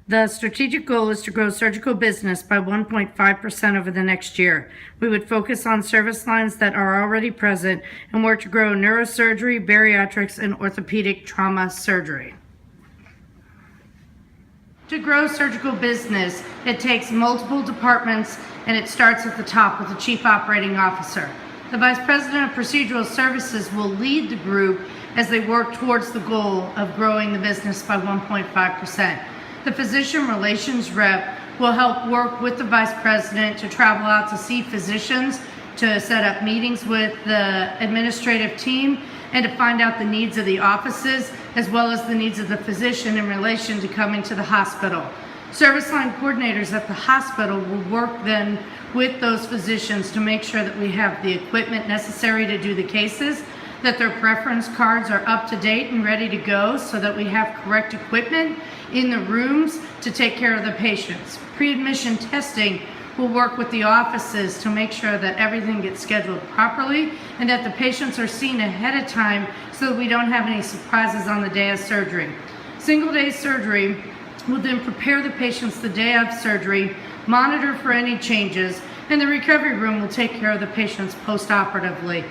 The strategic goal is to grow surgical business by 1.5% over the next year. We would focus on service lines that are already present and work to grow neurosurgery, bariatrics, and orthopedic trauma surgery. To grow surgical business, it takes multiple departments, and it starts at the top with the Chief Operating Officer. The Vice President of Procedural Services will lead the group as they work towards the goal of growing the business by 1.5%. The Physician Relations Rep will help work with the Vice President to travel out to see physicians, to set up meetings with the administrative team, and to find out the needs of the offices as well as the needs of the physician in relation to coming to the hospital. Service line coordinators at the hospital will work then with those physicians to make sure that we have the equipment necessary to do the cases, that their preference cards are up to date and ready to go so that we have correct equipment in the rooms to take care of the patients. Pre-admission testing will work with the offices to make sure that everything gets scheduled properly and that the patients are seen ahead of time so that we don't have any surprises on the day of surgery. Single day surgery will then prepare the patients the day of surgery, monitor for any changes, and the recovery room will take care of the patients post-operatively.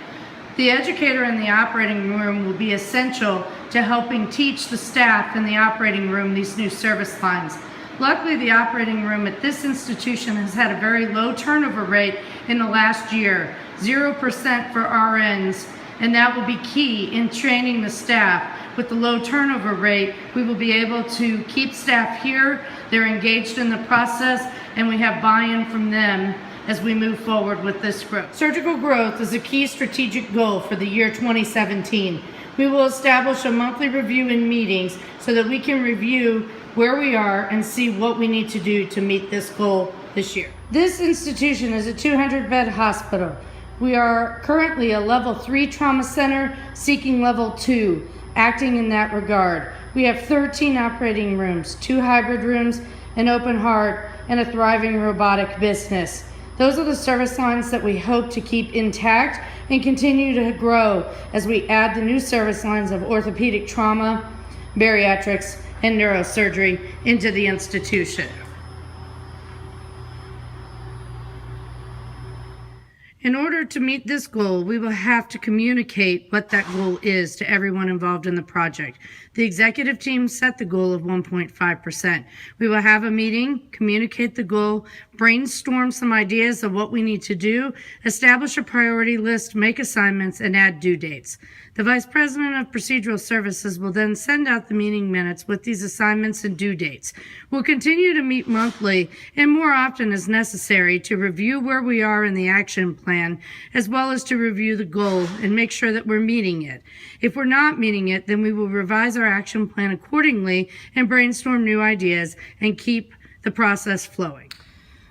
The educator in the operating room will be essential to helping teach the staff in the operating room these new service lines. Luckily, the operating room at this institution has had a very low turnover rate in the last year, 0% for RNs, and that will be key in training the staff. With the low turnover rate, we will be able to keep staff here, they're engaged in the process, and we have buy-in from them as we move forward with this growth. Surgical growth is a key strategic goal for the year 2017. We will establish a monthly review in meetings so that we can review where we are and see what we need to do to meet this goal this year. This institution is a 200-bed hospital. We are currently a level 3 trauma center seeking level 2, acting in that regard. We have 13 operating rooms, 2 hybrid rooms, an open heart, and a thriving robotic business. Those are the service lines that we hope to keep intact and continue to grow as we add the new service lines of orthopedic trauma, bariatrics, and neurosurgery into the institution. In order to meet this goal, we will have to communicate what that goal is to everyone involved in the project. The executive team set the goal of 1.5%. We will have a meeting, communicate the goal, brainstorm some ideas of what we need to do, establish a priority list, make assignments, and add due dates. The Vice President of Procedural Services will then send out the meeting minutes with these assignments and due dates. We'll continue to meet monthly and more often as necessary to review where we are in the action plan, as well as to review the goal and make sure that we're meeting it. If we're not meeting it, then we will revise our action plan accordingly and brainstorm new ideas and keep the process flowing.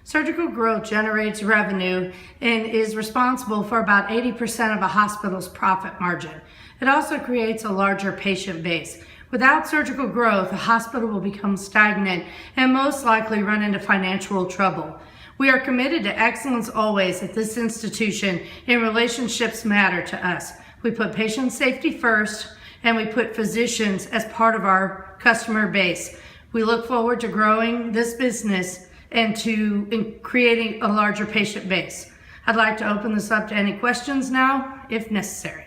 Surgical growth generates revenue and is responsible for about 80% of a hospital's profit margin. It also creates a larger patient base. Without surgical growth, a hospital will become stagnant and most likely run into financial trouble. We are committed to excellence always at this institution, and relationships matter to us. We put patient safety first, and we put physicians as part of our customer base. We look forward to growing this business and to creating a larger patient base. I'd like to open this up to any questions now, if necessary.